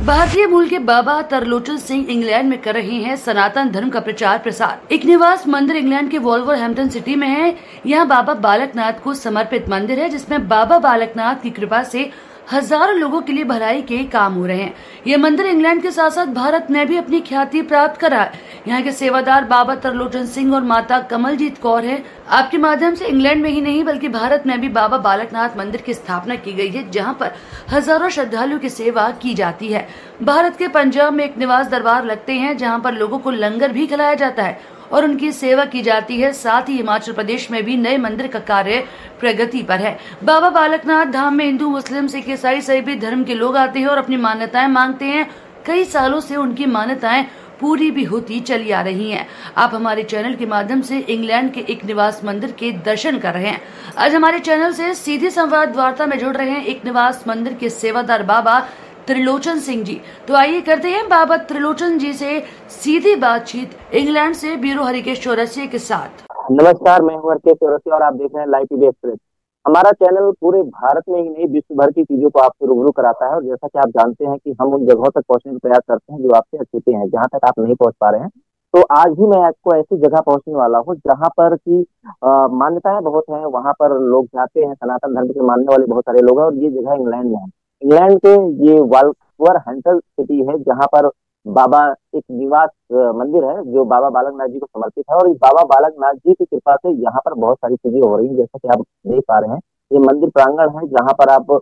भारतीय मूल के बाबा तरलोचन सिंह इंग्लैंड में कर रहे हैं सनातन धर्म का प्रचार प्रसार। एक निवास मंदिर इंग्लैंड के वोल्वरहैम्पटन सिटी में है। यहाँ बाबा बालकनाथ को समर्पित मंदिर है, जिसमें बाबा बालकनाथ की कृपा से हजारों लोगों के लिए भलाई के काम हो रहे हैं। ये मंदिर इंग्लैंड के साथ साथ भारत में भी अपनी ख्याति प्राप्त करा है। यहाँ के सेवादार बाबा तरलोचन सिंह और माता कमलजीत कौर हैं। आपके माध्यम से इंग्लैंड में ही नहीं बल्कि भारत में भी बाबा बालकनाथ मंदिर की स्थापना की गई है, जहाँ पर हजारों श्रद्धालुओं की सेवा की जाती है। भारत के पंजाब में एक निवास दरबार लगते हैं, जहाँ पर लोगों को लंगर भी खिलाया जाता है और उनकी सेवा की जाती है। साथ ही हिमाचल प्रदेश में भी नए मंदिर का कार्य प्रगति पर है। बाबा बालकनाथ धाम में हिंदू, मुस्लिम, सिख, ईसाई सभी धर्म के लोग आते हैं और अपनी मान्यताएं मांगते हैं। कई सालों से उनकी मान्यताएं पूरी भी होती चली आ रही हैं। आप हमारे चैनल के माध्यम से इंग्लैंड के एक निवास मंदिर के दर्शन कर रहे हैं। आज हमारे चैनल से सीधी संवाद वार्ता में जुड़ रहे हैं एक निवास मंदिर के सेवादार बाबा त्रिलोचन सिंह जी। तो आइए करते हैं बाबा त्रिलोचन जी से सीधी बातचीत इंग्लैंड से ब्यूरो हरिकेश चौरसिया के साथ। नमस्कार, मैं हूं हरकेश चौरसिया और आप देख रहे हैं लाइव टीवी एक्सप्रेस। हमारा चैनल पूरे भारत में ही नहीं विश्व भर की चीजों को आपसे रूबरू कराता है और जैसा कि आप जानते हैं कि हम उन जगहों तक पहुंचने का प्रयास करते हैं जो आपसे अछूते हैं, जहां तक आप नहीं पहुंच पा रहे हैं। तो आज भी मैं आपको ऐसी जगह पहुंचने वाला हूं जहां पर की मान्यताएं बहुत हैं, वहां पर लोग जाते हैं, सनातन धर्म के मानने वाले बहुत सारे लोग हैं और ये जगह इंग्लैंड में है। इंग्लैंड के ये वोल्वरहैम्पटन सिटी है जहाँ पर बाबा एक निवास मंदिर है जो बाबा बालकनाथ जी को समर्पित है और इस बाबा बालकनाथ जी की कृपा से यहाँ पर बहुत सारी चीजें हो रही हैं, जैसा कि आप देख पा रहे हैं। ये मंदिर प्रांगण है जहाँ पर आप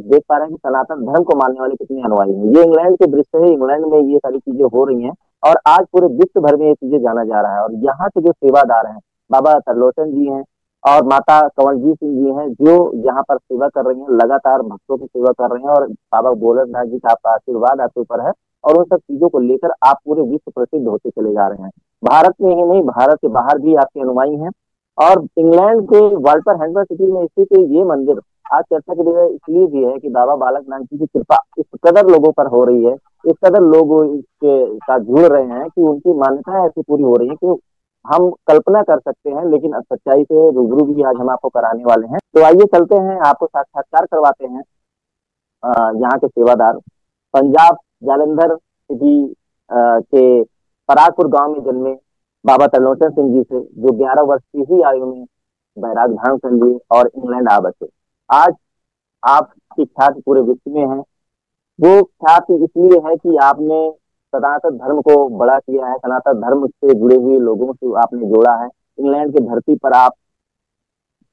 देख पा रहे हैं कि सनातन धर्म को मानने वाले कितने अनुयायी हैं। ये इंग्लैंड के दृश्य है, इंग्लैंड में ये सारी चीजें हो रही हैं और आज पूरे विश्व भर में ये चीजें जाना जा रहा है। और यहाँ के जो सेवादार हैं बाबा तरलोचन जी हैं और माता कमलजीत सिंह जी हैं जो यहाँ पर सेवा कर रही हैं, लगातार भक्तों की सेवा कर रहे हैं और बाबा भोलेनाथ जी का आपका आशीर्वाद आपके ऊपर है और उन सब चीजों को लेकर आप पूरे विश्व प्रसिद्ध होते चले जा रहे हैं। भारत में ही नहीं, भारत के बाहर भी आपके अनुयायी हैं और इंग्लैंड के वोल्वरहैम्पटन सिटी में स्थित ये मंदिर आज चर्चा के लिए इसलिए भी है कि बाबा बालकनाथ जी की कृपा इस कदर लोगों पर हो रही है, इस कदर लोग इसके साथ जुड़ रहे हैं कि उनकी मान्यताएं ऐसी पूरी हो रही है कि हम कल्पना कर सकते हैं, लेकिन सच्चाई से रूबरू भी आज हम आपको कराने वाले हैं। तो आइए चलते हैं, आपको साक्षात्कार करवाते हैं यहाँ के सेवादार पंजाब जालंधर सिटी के परागपुर गांव में जन्मे बाबा त्रिलोचन सिंह जी से, जो 11 वर्ष की ही आयु में बैराग धारण कर लिए और इंग्लैंड आ बसे। आज आपकी ख्याति पूरे विश्व में है। वो ख्याति इसलिए है कि आपने सनातन धर्म को बड़ा किया है, सनातन धर्म से जुड़े हुए लोगों से आपने जोड़ा है। इंग्लैंड की धरती पर आप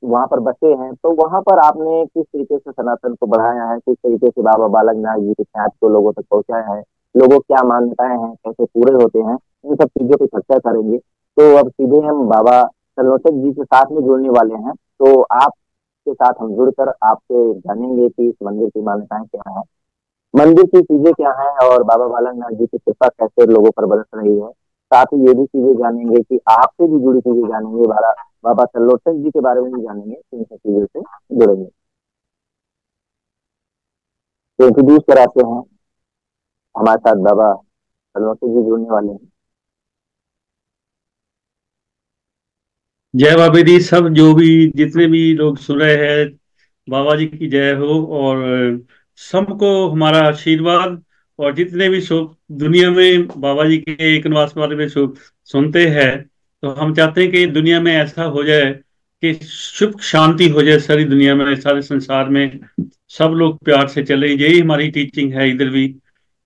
वहां पर बसे हैं, तो वहां पर आपने किस तरीके से सनातन को बढ़ाया है, किस तरीके से बाबा बालकनाथ जी की ख्याति को लोगों तक पहुंचाया है, लोगों क्या मान्यताएं हैं, कैसे पूरे होते हैं, इन सब चीजों की चर्चा करेंगे। तो अब सीधे हम बाबा त्रिलोचन जी के साथ में जुड़ने वाले हैं। तो आपके साथ हम जुड़कर आपसे जानेंगे कि इस मंदिर की मान्यताएं क्या है, मंदिर की चीजें क्या है और बाबा बालकनाथ जी की कृपा कैसे लोगों पर बरस रही है। साथ ही ये भी चीजें जानेंगे कि आपसे भी जुड़ी चीजें जानेंगे, बाबा त्रिलोचन जी के बारे में भी जानेंगे, इन सब चीजों से जुड़ेंगे। तो इंट्रोड्यूस कराते हैं, हमारे साथ बाबा त्रिलोचन जी जुड़ने वाले हैं। जय बाबा दी। सब जो भी जितने भी लोग सुन रहे हैं, बाबा जी की जय हो और सबको हमारा आशीर्वाद। और जितने भी दुनिया में बाबा जी के एक निवास वाले में सुनते हैं, तो हम चाहते हैं कि दुनिया में ऐसा हो जाए कि सुख शांति हो जाए सारी दुनिया में, सारे संसार में सब लोग प्यार से चले। यही हमारी टीचिंग है इधर भी।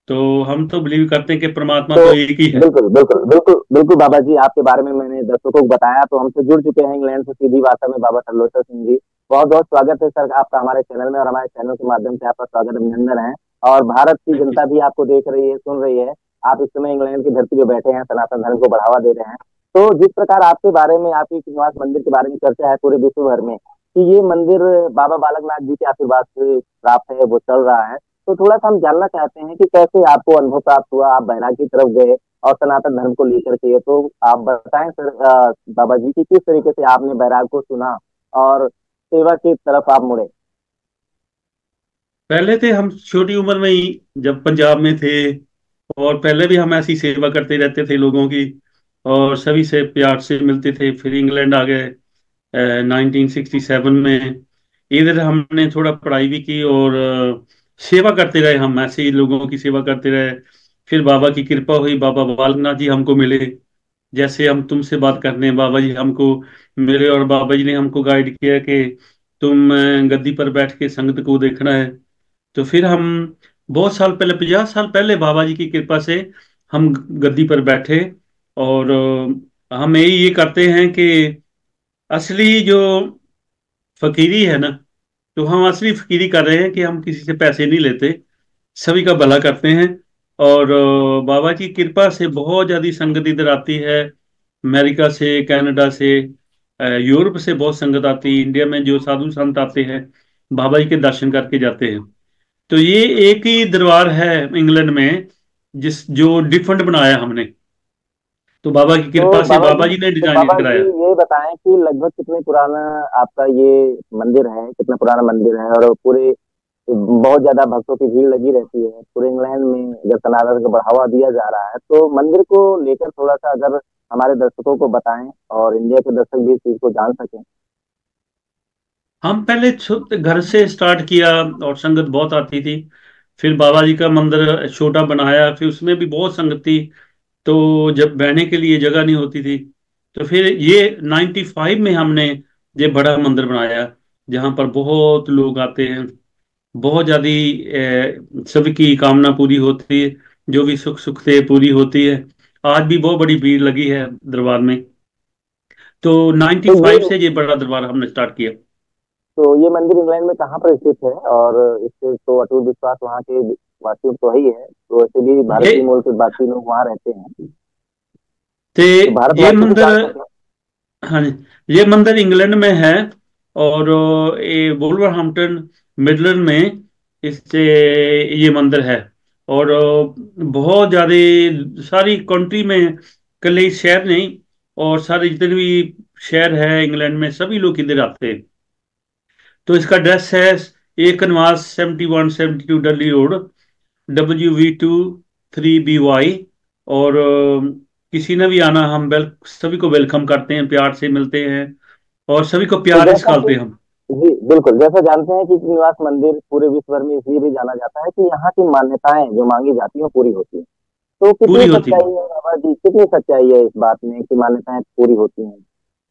तो हम तो बिलीव करते हैं कि परमात्मा तो एक ही है। बिल्कुल बिल्कुल बिल्कुल बिल्कुल बाबा जी, आपके बारे में मैंने दर्शकों को बताया, तो हमसे जुड़ चुके हैं इंग्लैंड से सीधी वार्ता में बाबा त्रिलोचन सिंह जी। बहुत बहुत स्वागत है सर आपका हमारे चैनल में और हमारे चैनल के माध्यम से आपका स्वागत अभिनंदन है। और भारत की जनता भी आपको देख रही है, सुन रही है। आप इस समय इंग्लैंड की धरती पे बैठे हैं, सनातन धर्म को बढ़ावा दे रहे हैं। तो जिस प्रकार आपके बारे में, आपके निवास मंदिर के बारे में चर्चा है पूरे विश्व भर में कि ये मंदिर बाबा बालकनाथ जी के आशीर्वाद से प्राप्त है, वो चल रहा है, तो थोड़ा सा हम जानना चाहते हैं कि कैसे आपको अनुभव प्राप्त हुआ, आप बैराग की तरफ गए और सनातन धर्म को लेकर के। तो आप बताएं सर बाबा जी की किस तरीके से आपने बैराग को सुना और सेवा की तरफ आप मुड़े। पहले थे हम छोटी उम्र में ही जब पंजाब में थे, और पहले भी हम ऐसी सेवा करते रहते थे लोगों की और सभी से प्यार से मिलते थे। फिर इंग्लैंड आ गए 1967 में। इधर हमने थोड़ा पढ़ाई भी की और सेवा करते रहे, हम ऐसे ही लोगों की सेवा करते रहे। फिर बाबा की कृपा हुई, बाबा बालकनाथ जी हमको मिले। जैसे हम तुमसे बात करने हैं, बाबा जी हमको मिले और बाबा जी ने हमको गाइड किया कि तुम गद्दी पर बैठ के संगत को देखना है। तो फिर हम बहुत साल पहले, 50 साल पहले बाबा जी की कृपा से हम गद्दी पर बैठे। और हम यही ये करते हैं कि असली जो फकीरी है ना, तो हम असली फकीरी कर रहे हैं कि हम किसी से पैसे नहीं लेते, सभी का भला करते हैं। और बाबा की कृपा से बहुत ज्यादा संगत इधर आती है, अमेरिका से, कनाडा से, यूरोप से बहुत संगत आती है। इंडिया में जो साधु संत आते हैं, बाबा जी के दर्शन करके जाते हैं। तो ये एक ही दरबार है इंग्लैंड में जिस जो डिफरेंट बनाया हमने, तो बाबा की तो कृपा से बाबा जी बाबा जी ने तो डिजाइन बाबा जी कराया। ये बताएं कि लगभग कितने पुराना आपका ये मंदिर है, कितना पुराना मंदिर है, और पूरे बहुत ज्यादा भक्तों की भीड़ लगी रहती है पूरे इंग्लैंड में, जब सनातन को बढ़ावा दिया जा रहा है, तो मंदिर को लेकर थोड़ा सा अगर हमारे दर्शकों को बताएं और इंडिया के दर्शक भी इस चीज को जान सकें। हम पहले घर से स्टार्ट किया और संगत बहुत आती थी। फिर बाबा जी का मंदिर छोटा बनाया, फिर उसमें भी बहुत संगत थी। तो जब बहने के लिए जगह नहीं होती थी, तो फिर ये 95 में हमने ये बड़ा मंदिर बनाया, जहाँ पर बहुत लोग आते हैं। बहुत ज्यादा सभी की कामना पूरी होती है, जो भी सुख सुख से पूरी होती है। आज भी बहुत बड़ी भीड़ लगी है दरबार में। तो तो ये 95 से ये बड़ा दरबार हमने स्टार्ट किया। तो ये मंदिर इंग्लैंड में कहाँ पर स्थित है, और इससे तो अटूट विश्वास वहाँ के वासियों को ही है, तो वैसे भी ये भारतीय मूल के बाकी लोग वहाँ रहते हैं, ते तो ये भारतवासी भी मंदिर, जान सके। हाँ जी, ये मंदिर इंग्लैंड में है। और ये वुल्वरहैम्पटन मिडलैंड में इससे ये मंदिर है। और बहुत ज़्यादा सारी कंट्री में, कई शहर नहीं, और सारे जितने भी शहर है इंग्लैंड में, सभी लोग इधर आते हैं। तो इसका एड्रेस है एक कनवास 7172 डली रोड, WV2 3BY। और किसी ने भी आना, हम सभी को वेलकम करते हैं, प्यार से मिलते हैं और सभी को तो प्यार ही जैसा कि सिखाते हैं हम। जी बिल्कुल, जैसा जानते हैं कि श्रीनिवास मंदिर पूरे विश्व भर में इसलिए भी जाना जाता है कि यहाँ की मान्यताएं जो मांगी जाती हैं वो पूरी होती हैं। तो कितनी पूरी होती है। सच्चाई है बाबा जी, कितनी सच्चाई है इस बात में कि मान्यताएं पूरी होती हैं,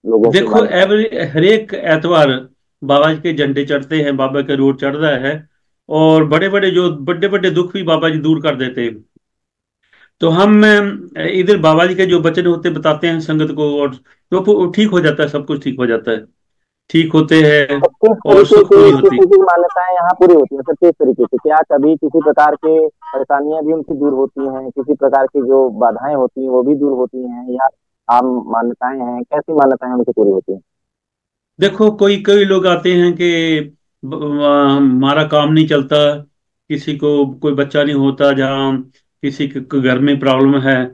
लोगों की देखो, मान्यताएं। एवरी हर एक एतवार बाबा जी के झंडे चढ़ते हैं, बाबा का रोड चढ़ रहा है। और बड़े बड़े जो बड़े बड़े दुख भी बाबा जी दूर कर देते हैं। तो हम इधर बाबा जी के जो वचन होते बताते हैं संगत को, और तो ठीक हो जाता है, सब कुछ ठीक हो जाता है, ठीक होते हैं तो किस और तरीके सुख से पूरी होती किसी है। की मान्यताएं यहाँ पूरी होती हैं सर, किस तरीके से, क्या कभी किसी प्रकार के परेशानियां भी उनकी दूर होती हैं, किसी प्रकार की जो बाधाएं होती हैं वो भी दूर होती हैं, या आम मान्यताएं हैं, कैसी मान्यताएं उनकी पूरी होती हैं। देखो, कोई कोई लोग आते हैं कि हमारा काम नहीं चलता, किसी को कोई बच्चा नहीं होता, जहाँ किसी के घर में प्रॉब्लम है,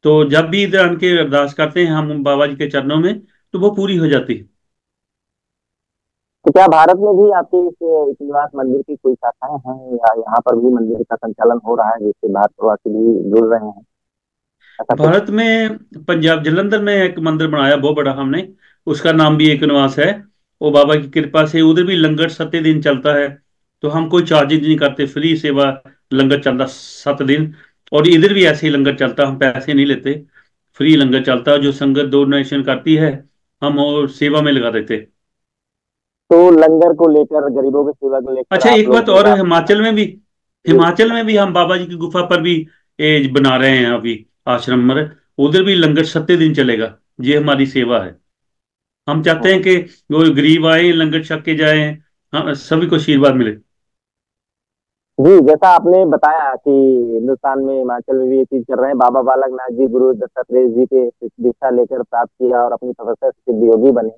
तो जब भी इधर आके अरदास करते हैं हम बाबा जी के चरणों में, तो वो पूरी हो जाती है। तो क्या भारत में भी आपके इस श्रीनिवास मंदिर की कोई शाखाएं हैं, या यहाँ पर भी मंदिर का संचालन हो रहा है जिससे भारतवासी भी जुड़ रहे हैं, ऐसा कुछ। भारत में पंजाब जलंधर में एक मंदिर बनाया बहुत बड़ा हमने, उसका नाम भी एक निवास है। वो बाबा की कृपा से उधर भी लंगर 7 दिन चलता है। तो हम कोई चार्जेज नहीं करते, फ्री सेवा, लंगर चलता 7 दिन। और इधर भी ऐसे ही लंगर चलता, हम पैसे नहीं लेते, फ्री लंगर चलता, जो संगत डोनेशन करती है हम और सेवा में लगा देते। तो लंगर को लेकर, गरीबों की सेवा को लेकर अच्छा, आप एक लोग बात जो और, राशन। जी हिमाचल में भी हम बाबा जी की गुफा पर भी बना रहे हैं अभी आश्रम में। उधर भी लंगर 7 दिन चलेगा। ये हमारी सेवा है। हम चाहते हैं हम्म। कि वो गरीब आए, लंगर छक के जाएं, हाँ, सभी को आशीर्वाद मिले। जी, जैसा आपने बताया कि हिंदुस्तान में, हिमाचल में भी ये चीज कर रहे हैं, बाबा बालकनाथ जी गुरु दत्तात्रेय जी के दीक्षा लेकर प्राप्त किया और अपनी तपस्या से सिद्ध योगी बने,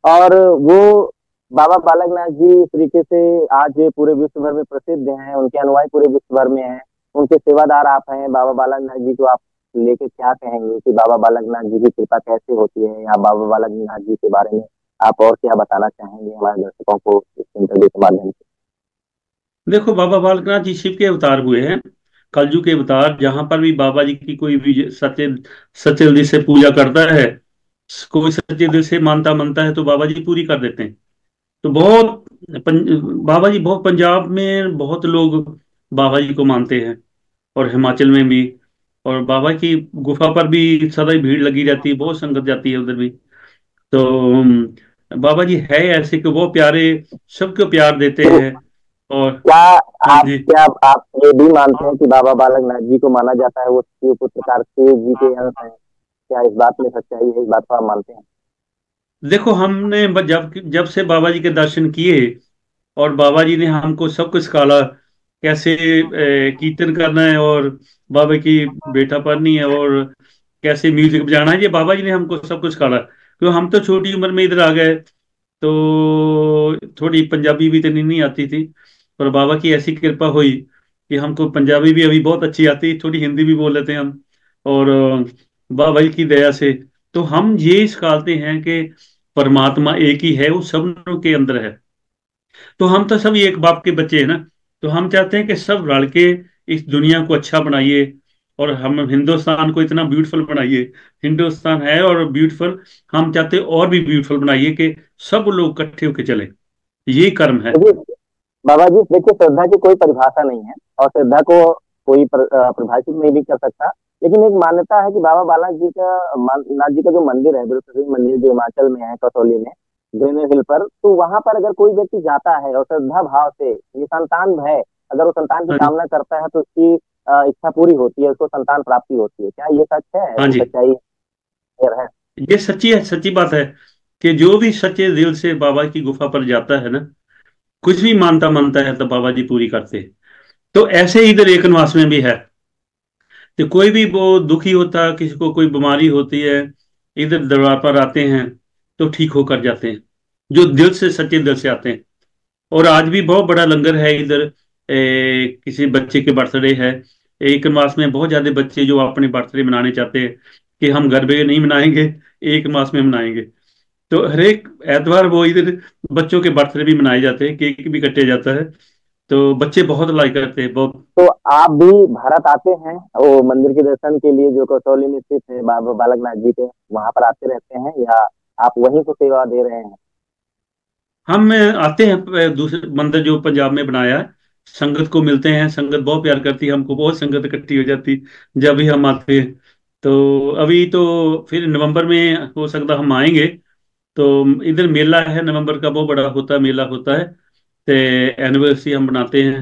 और वो बाबा बालकनाथ जी इस तरीके से आज पूरे विश्व भर में प्रसिद्ध हैं, उनके अनुयायी पूरे विश्व भर में हैं, उनके सेवादार आप हैं। बाबा बालकनाथ जी को आप लेके क्या कहेंगे कि बाबा बालकनाथ जी की कृपा कैसे होती है, या बाबा बालकनाथ जी के बारे में आप और क्या बताना चाहेंगे हमारे दर्शकों को इस इंटरव्यू के माध्यम से। देखो, बाबा बालकनाथ जी शिव के अवतार हुए हैं, कलयुग के अवतार। जहां पर भी बाबा जी की कोई भी सच्चे सच्चे दिल से पूजा करता है, कोई सच्चे दिल से मानता है, तो बाबा जी पूरी कर देते हैं। तो बाबा जी बहुत, पंजाब में बहुत लोग बाबा जी को मानते हैं, और हिमाचल में भी। और बाबा की गुफा पर भी सदा ही भीड़ लगी रहती है, बहुत संगत जाती है उधर भी। तो बाबा जी है ऐसे कि वो प्यारे, सबको प्यार देते तो हैं। और क्या हाँ आप जी। क्या आप ये भी मानते हैं कि बाबा बालकनाथ जी को माना जाता है वो शिव पुत्र कार्तिकेय जी के अंश हैं? क्या इस बात में सच्चाई है? इस बात को आप मानते हैं? देखो, हमने जब जब से बाबा जी के दर्शन किए, और बाबा जी ने हमको सब कुछ सिखाला, कैसे कीर्तन करना है, और बाबा की बेटा पढ़नी है, और कैसे म्यूजिक बजाना है, ये बाबा जी ने हमको सब कुछ सिखाला। क्यों, हम तो छोटी उम्र में इधर आ गए, तो थोड़ी पंजाबी भी तो नहीं आती थी। पर बाबा की ऐसी कृपा हुई कि हमको पंजाबी भी अभी बहुत अच्छी आती, थोड़ी हिंदी भी बोल लेते हैं हम। और बाबा जी की दया से तो हम ये सिखाते हैं कि परमात्मा एक ही है, वो सब के अंदर है। तो हम तो सब एक बाप के बच्चे हैं ना। तो हम चाहते हैं कि सब रल के इस दुनिया को अच्छा बनाइए, और हम हिंदुस्तान को इतना ब्यूटीफुल बनाइए। हिंदुस्तान है और ब्यूटीफुल, हम चाहते हैं और भी ब्यूटीफुल बनाइए, कि सब लोग इकट्ठे होके चले। ये कर्म है। देखिए बाबा जी, देखिए श्रद्धा की कोई परिभाषा नहीं है और श्रद्धा को कोई परिभाषित नहीं भी कर सकता। लेकिन एक मान्यता है कि बाबा बालक जी का नाथ जी का जो मंदिर है, बृहस्पति मंदिर, जो हिमाचल में है, कसौली में, ग्रेनेड हिल पर, तो वहां पर अगर कोई व्यक्ति जाता है और श्रद्धा भाव से, ये संतान है, अगर वो संतान की हाँ जी। कामना करता है तो उसकी इच्छा पूरी होती है, उसको संतान प्राप्ति होती है। क्या ये सच है? हाँ ऐसी जी, सच्चाई है? ये सच्ची है, सच्ची बात है कि जो भी सच्चे दिल से बाबा की गुफा पर जाता है ना, कुछ भी मानता मानता है, तो बाबा जी पूरी करते हैं। तो ऐसे ही इधर एकनवास में भी है। तो कोई भी वो दुखी होता है, किसी को कोई बीमारी होती है, इधर दरबार पर आते हैं, तो ठीक होकर जाते हैं, जो दिल से, सच्चे दिल से आते हैं। और आज भी बहुत बड़ा लंगर है इधर। किसी बच्चे के बर्थडे है, एक मास में बहुत ज्यादा बच्चे जो अपने बर्थडे मनाने चाहते हैं, कि हम घर पे नहीं मनाएंगे, एक मास में मनाएंगे। तो हर एक एतवार वो इधर बच्चों के बर्थडे भी मनाए जाते हैं, केक भी कटे जाता है। तो बच्चे बहुत लाइक करते हैं, बहुत। तो आप भी भारत आते हैं वो मंदिर के दर्शन के लिए जो कसौली में स्थित है बाबा बालकनाथ जी के, वहां पर आते रहते हैं या आप वहीं को सेवा दे रहे हैं? हम आते हैं दूसरे मंदिर जो पंजाब में बनाया है, संगत को मिलते हैं, संगत बहुत प्यार करती है हमको, बहुत संगत इकट्ठी हो जाती जब भी हम आते हैं। तो अभी तो फिर नवंबर में हो सकता हम आएंगे। तो इधर मेला है, नवंबर का बहुत बड़ा होता है, मेला होता है। तो एनिवर्सरी हम बनाते हैं।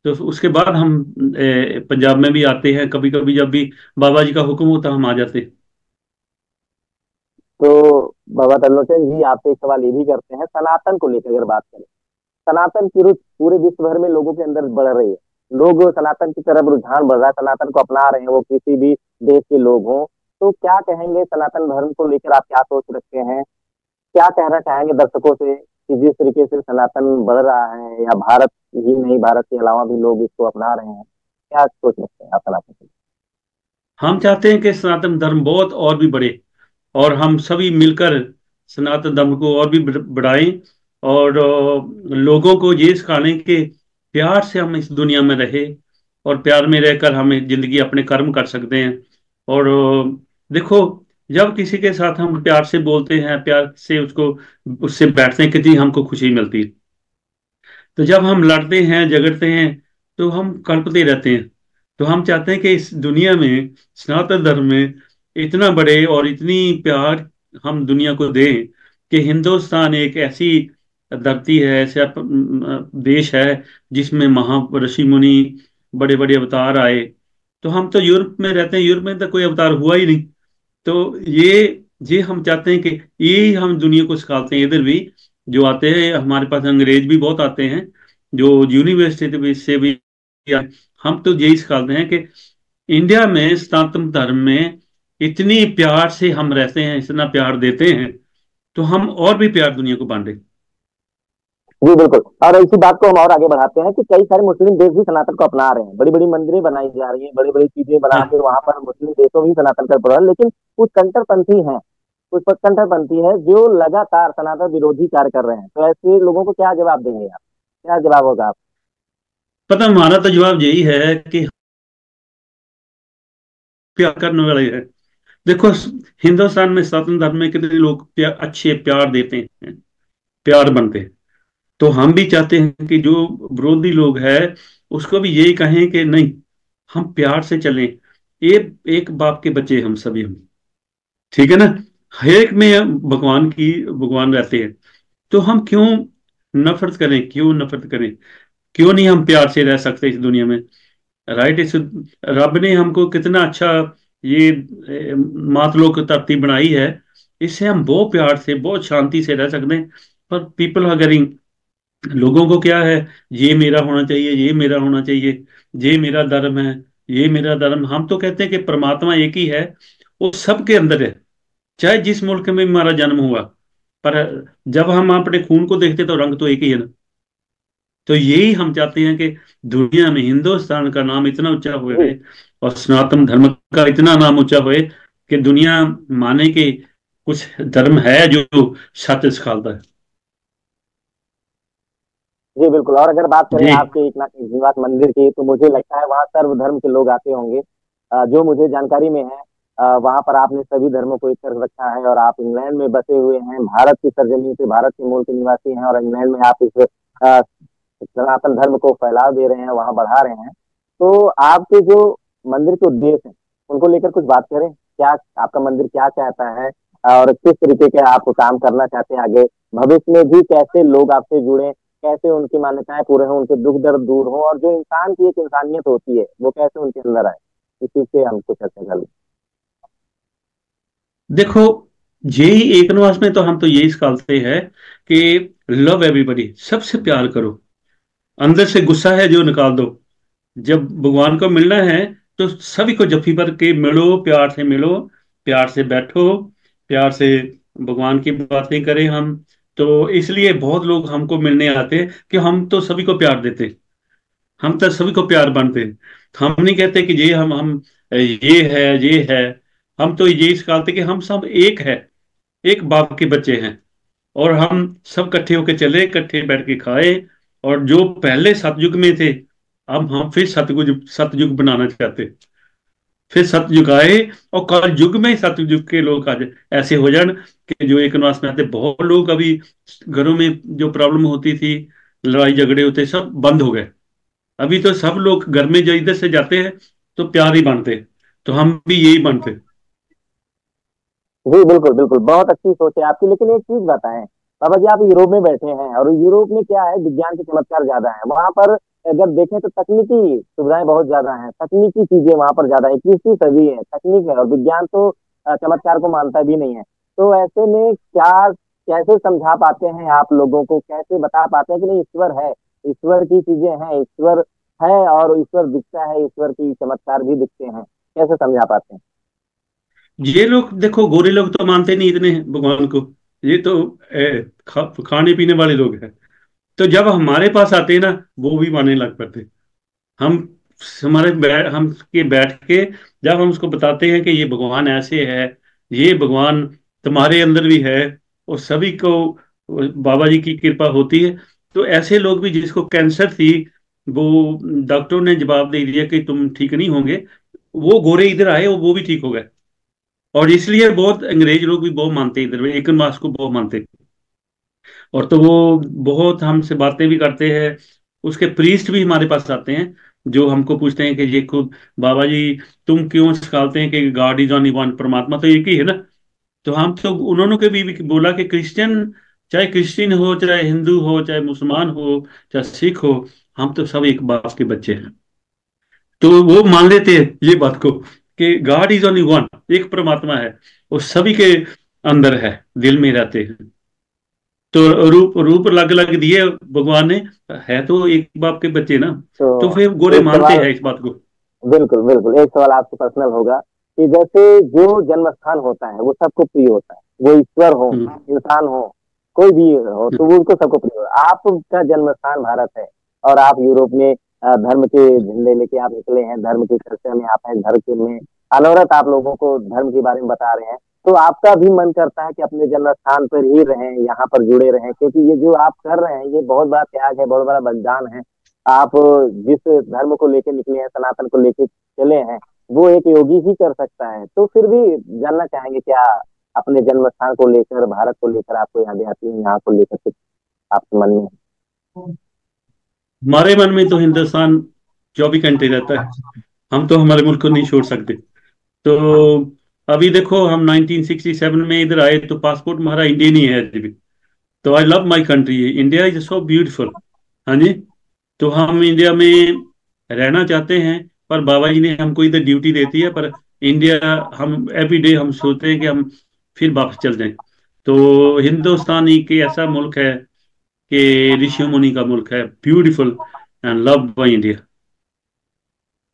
तो उसके बाद हम पंजाब में भी आते हैं कभी कभी, जब भी बाबा जी का हुक्म होता हम आ जाते हैं। तो बाबा तरलोचन जी, आपसे एक सवाल ये भी करते हैं, सनातन को लेकर अगर बात करें, सनातन की रुचि पूरे विश्व भर में लोगों के अंदर बढ़ रही है। लोग सनातन की तरफ रुझान बढ़ रहा है, सनातन को अपना रहे हैं, वो किसी भी देश के लोग हों। तो क्या कहेंगे सनातन धर्म को लेकर? आप क्या सोच रखते हैं? क्या कहना चाहेंगे दर्शकों से कि जिस तरीके से सनातन बढ़ रहा है, या भारत ही नहीं, भारत के अलावा भी लोग इसको अपना रहे हैं, क्या सोच रखते हैं आप सनातन के? हम चाहते हैं कि सनातन धर्म बहुत और भी बढ़े, और हम सभी मिलकर सनातन धर्म को और भी बढ़ाएं। और लोगों को ये सिखाएं कि प्यार से हम इस दुनिया में रहे, और प्यार में रहकर हम जिंदगी अपने कर्म कर सकते हैं। और देखो, जब किसी के साथ हम प्यार से बोलते हैं, प्यार से उसको, उससे बैठते हैं, कितनी हमको खुशी मिलती है। तो जब हम लड़ते हैं, झगड़ते हैं, तो हम कल्पते रहते हैं। तो हम चाहते हैं कि इस दुनिया में, सनातन धर्म में, इतना बड़े और इतनी प्यार हम दुनिया को दें, कि हिंदुस्तान एक ऐसी धरती है, ऐसा देश है जिसमें महा ऋषि मुनि, बड़े बड़े अवतार आए। तो हम तो यूरोप में रहते हैं, यूरोप में तो कोई अवतार हुआ ही नहीं। तो ये हम चाहते हैं कि ये हम दुनिया को सिखाते हैं, इधर भी जो आते हैं हमारे पास, अंग्रेज भी बहुत आते हैं, जो यूनिवर्सिटी से भी आए। हम तो यही सिखाते हैं कि इंडिया में सनातन धर्म में इतनी प्यार से हम रहते हैं, इतना प्यार देते हैं, तो हम और भी प्यार दुनिया को बांटे। जी बिल्कुल। और इसी बात को हम और आगे बढ़ाते हैं कि कई सारे मुस्लिम देश भी सनातन को अपना रहे हैं, बड़ी बड़ी मंदिरें बनाई जा रही हैं, बड़ी बड़ी चीजें बना के हाँ। वहां पर मुस्लिम देशों भी सनातन कर पड़ रहा है। लेकिन कुछ कट्टरपंथी हैं, कुछ कट्टरपंथी है जो लगातार सनातन विरोधी कार्य कर रहे हैं। तो ऐसे लोगों को क्या जवाब देंगे आप? क्या जवाब होगा आप? पता, हमारा तो जवाब यही है कि प्यार करने वाले हैं। देखो, हिंदुस्तान में सनातन धर्म में कितने लोग अच्छे प्यार देते हैं, प्यार बनते हैं। तो हम भी चाहते हैं कि जो विरोधी लोग हैं उसको भी यही कहें कि नहीं, हम प्यार से चलें, ये एक बाप के बच्चे हम सभी हम, ठीक है ना। हर एक में भगवान रहते हैं, तो हम क्यों नफरत करें, क्यों नफरत करें, क्यों नहीं हम प्यार से रह सकते इस दुनिया में। राइट, इस रब ने हमको कितना अच्छा ये मातलोक धरती बनाई है, इससे हम बहुत प्यार से बहुत शांति से रह सकते हैं। पर पीपल अगर लोगों को क्या है, ये मेरा होना चाहिए, ये मेरा होना चाहिए, ये मेरा धर्म है, ये मेरा धर्म। हम तो कहते हैं कि परमात्मा एक ही है, वो सबके अंदर है, चाहे जिस मुल्क में हमारा जन्म हुआ। पर जब हम अपने खून को देखते तो रंग तो एक ही है ना। तो यही हम चाहते हैं कि दुनिया में हिंदुस्तान का नाम इतना ऊंचा जी। हुए और सनातन धर्म का इतना नाम ऊंचा हुए कि दुनिया माने कि कुछ धर्म है जो सत्य सिखाता है। जी बिल्कुल। और अगर बात करें जी। आपके एक निवास मंदिर की, तो मुझे लगता है वहाँ सर्वधर्म के लोग आते होंगे। जो मुझे जानकारी में है, वहाँ पर आपने सभी धर्मों को एक तरफ रखा है, और आप इंग्लैंड में बसे हुए हैं, भारत की सरजमी से, भारत के मूल के निवासी हैं, और इंग्लैंड में आप इस सनातन धर्म को फैलाव दे रहे हैं, वहाँ बढ़ा रहे हैं। तो आपके जो मंदिर के उद्देश्य हैं, उनको लेकर कुछ बात करें। क्या आपका मंदिर क्या चाहता है, और किस तरीके के आप काम करना चाहते हैं आगे भविष्य में भी, कैसे लोग आपसे जुड़े, कैसे उनकी मान्यताएं पूरे हों, उनके दुख दर्द दूर हो, और जो इंसान की एक इंसानियत होती है वो कैसे उनके अंदर आए, इसी से हम कुछ चर्चा कर लें। देखो, यही एक निवास में तो हम तो यही सिखाते हैं कि लव एवरीबॉडी, सबसे प्यार करो, अंदर से गुस्सा है जो निकाल दो। जब भगवान को मिलना है तो सभी को जफ्फी भर के मिलो, प्यार से मिलो, प्यार से बैठो, प्यार से भगवान की बातें करें हम। तो इसलिए बहुत लोग हमको मिलने आते हैं कि हम तो सभी को प्यार देते, हम तो सभी को प्यार बांटते हैं। हम नहीं कहते कि ये हम ये है, ये है। हम तो ये सिखाते कि हम सब एक है, एक बाप के बच्चे हैं, और हम सब इकट्ठे होके चले, इकट्ठे बैठ के खाए। और जो पहले सतयुग में थे, अब हम फिर सतयुग सतयुग बनाना चाहते, फिर सतयुग आए, और कल युग में सतयुग के लोग आज ऐसे हो जान कि जो एक निवास में आते। बहुत लोग अभी घरों में जो प्रॉब्लम होती थी, लड़ाई झगड़े होते, सब बंद हो गए। अभी तो सब लोग घर में जो इधर से जाते हैं तो प्यार ही बांटते हैं। तो हम भी यही बांटते। जी बिल्कुल बिल्कुल, बहुत अच्छी सोच है आपकी। लेकिन एक चीज बताएं बाबा जी, आप यूरोप में बैठे हैं, और यूरोप में क्या है, विज्ञान के चमत्कार ज्यादा है वहां पर। अगर देखें तो तकनीकी सुविधाएं बहुत ज्यादा हैं, तकनीकी चीजें वहां पर ज्यादा है, 21वीं सदी है, तकनीक है, और विज्ञान तो चमत्कार को मानता भी नहीं है। तो ऐसे में क्या, कैसे समझा पाते हैं आप लोगों को, कैसे बता पाते हैं कि नहीं ईश्वर है, ईश्वर की चीजें हैं, ईश्वर है, और ईश्वर दिखता है, ईश्वर की चमत्कार भी दिखते हैं, कैसे समझा पाते हैं। ये लोग देखो, गोरे लोग तो मानते नहीं इतने भगवान को। ये तो खाने पीने वाले लोग हैं। तो जब हमारे पास आते हैं ना, वो भी मानने लग पड़ते। हम हम के बैठ के जब हम उसको बताते हैं कि ये भगवान ऐसे है, ये भगवान तुम्हारे अंदर भी है, और सभी को बाबा जी की कृपा होती है। तो ऐसे लोग भी, जिसको कैंसर थी, वो डॉक्टरों ने जवाब दे दिया कि तुम ठीक नहीं होंगे, वो गोरे इधर आए और वो भी ठीक हो गए। और इसलिए बहुत अंग्रेज लोग भी बहुत मानते हैं, इधर एक मास को बहुत मानते हैं। और तो वो बहुत हमसे बातें भी करते हैं। उसके प्रीस्ट भी हमारे पास आते हैं, जो हमको पूछते हैं कि ये खुद बाबा जी, तुम क्यों सिखाते हैं कि गॉड इज ओनली वन, परमात्मा तो एक ही है ना। तो हम तो उन्होंने के भी बोला कि क्रिश्चियन, चाहे क्रिश्चियन हो, चाहे हिंदू हो, चाहे मुसलमान हो, चाहे सिख हो, हम तो सब एक बाप के बच्चे हैं। तो वो मान लेते हैं ये बात को कि गॉड इज ओनली वन, एक परमात्मा है, वो सभी के अंदर है, दिल में रहते हैं। तो रूप रूप अलग अलग दिए भगवान ने, है तो एक बाप के बच्चे ना। तो तो फिर गोरे एक मानते सवाल, हैं इस बात को। बिल्कुल बिल्कुल, एक सवाल आपसे पर्सनल होगा कि जैसे जो जन्म स्थान होता है वो सबको प्रिय होता है, वो ईश्वर हो, हम्म। इंसान हो, कोई भी हो, तो वो उसको सबको प्रिय हो। आपका जन्म स्थान भारत है, और आप यूरोप में धर्म के झंडे लेके आप निकले हैं, धर्म की चर्चा में आप हैं, धर्म में अनवरत आप लोगों को धर्म के बारे में बता रहे हैं। तो आपका भी मन करता है कि अपने जन्म स्थान पर ही रहें, यहाँ पर जुड़े रहें, क्योंकि ये जो आप कर रहे हैं ये बहुत बड़ा त्याग है, बहुत बड़ा बलिदान है। आप जिस धर्म को लेके निकले हैं, सनातन को लेके चले हैं, वो एक योगी ही कर सकता है। तो फिर भी जानना चाहेंगे, क्या अपने जन्म स्थान को लेकर, भारत को लेकर आपको यादें आती हैं, यहाँ को लेकर कुछ आपके मन में? हमारे मन में तो हिंदुस्तान 24 घंटे रहता है। हम तो हमारे मुल्क को नहीं छोड़ सकते। तो अभी देखो, हम 1967 में इधर आए तो पासपोर्ट हमारा इंडियन ही है अभी भी। तो I love my country, India is so beautiful. हाँ जी। तो हम इंडिया में रहना चाहते हैं, पर बाबा जी ने हमको इधर ड्यूटी देती है। पर इंडिया, हम एवरी डे हम सोचते हैं कि हम फिर वापस चल जाएं। तो हिंदुस्तान एक ऐसा मुल्क है कि ऋषि मुनि का मुल्क है, beautiful and love by India.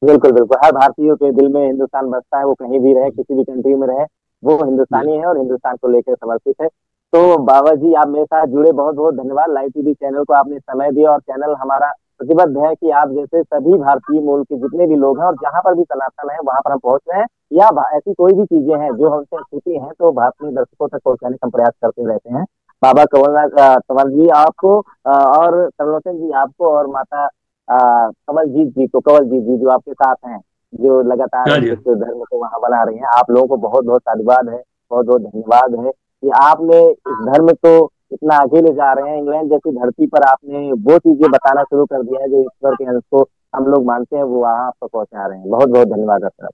बिल्कुल बिल्कुल, हर भारतीयों के दिल में हिंदुस्तान बसता है, वो कहीं भी रहे, किसी भी कंट्री में रहे, वो हिंदुस्तानी है और हिंदुस्तान को लेकर समर्पित है। तो बाबा जी, आप मेरे साथ जुड़े, बहुत बहुत धन्यवाद। लाइव टीवी चैनल को आपने समय दिया, और चैनल हमारा प्रतिबद्ध है कि आप जैसे सभी भारतीय मूल के जितने भी लोग हैं और जहां पर भी सनातन है वहां पर हम पहुंच रहे हैं, या ऐसी कोई भी चीजें हैं जो हमसे छूटी हैं तो भारतीय दर्शकों तक पहुंचाने का हम प्रयास करते रहते हैं। बाबा कंवरनाथ कंवर जी आपको, और तरलोचन जी आपको, और माता कमलजीत जी को, कंवलजीत जी जो आपके साथ हैं, जो लगातार हाँ जी। इस धर्म को वहां बना रहे हैं, आप लोगों को बहुत बहुत साधुवाद है, बहुत बहुत धन्यवाद है कि आपने इस धर्म को इतना आगे ले जा रहे हैं। इंग्लैंड जैसी धरती पर आपने वो चीजें बताना शुरू कर दिया है जो ईश्वर के अंश को हम लोग मानते हैं, वो वहां आप तक पहुंचा रहे हैं। बहुत बहुत धन्यवाद आपका।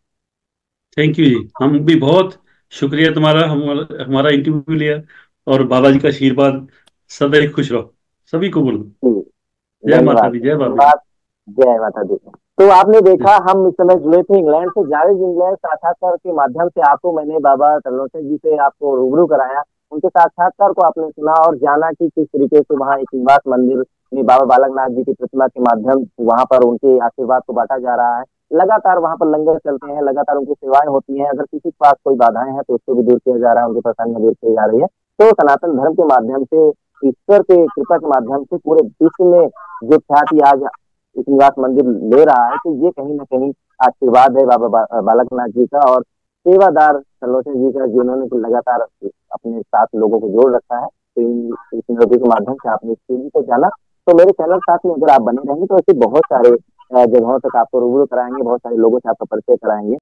थैंक यू जी, हम भी बहुत शुक्रिया तुम्हारा, हमारा इंटरव्यू लिया। और बाबा जी का आशीर्वाद, सदैव खुश रहो, सभी को बोलो। जी, जय माता धन्यवाद दी, जय बाबा जी। धन्यवाद। जय माता दी। तो आपने देखा, हम इस समय जुड़े थे इंग्लैंड से। जावेद इंग्लैंड साक्षात्कार के माध्यम से आपको मैंने बाबा तरलोचन जी से आपको रूबरू कराया। उनके साक्षात्कार को आपने सुना और जाना कि किस तरीके से वहाँ एक निवास मंदिर में बाबा बालकनाथ जी की प्रतिमा के माध्यम वहां पर उनके आशीर्वाद को बांटा जा रहा है। लगातार वहां पर लंगर चलते हैं, लगातार उनकी सेवाएं होती हैं। अगर किसी के पास कोई बाधाएं हैं तो उसको भी दूर किया जा रहा है, उनकी परेशानियां दूर की जा रही है। तो सनातन धर्म के माध्यम से, ईश्वर के कृपा के माध्यम से पूरे विश्व में जो ख्याति आज इस निवास मंदिर ले रहा है, तो ये कहीं ना कहीं आशीर्वाद है बाबा बालकनाथ जी का और सेवादार सलोचन जी का, जिन्होंने कि लगातार अपने साथ लोगों को जोड़ रखा है। तो इस नदी के माध्यम से आपने इस चीज को जाना। तो मेरे चैनल के साथ में अगर आप बने रहेंगे तो ऐसे बहुत सारे जगहों तक आपको रूबरू कराएंगे, बहुत सारे लोगों से आपका परिचय कराएंगे।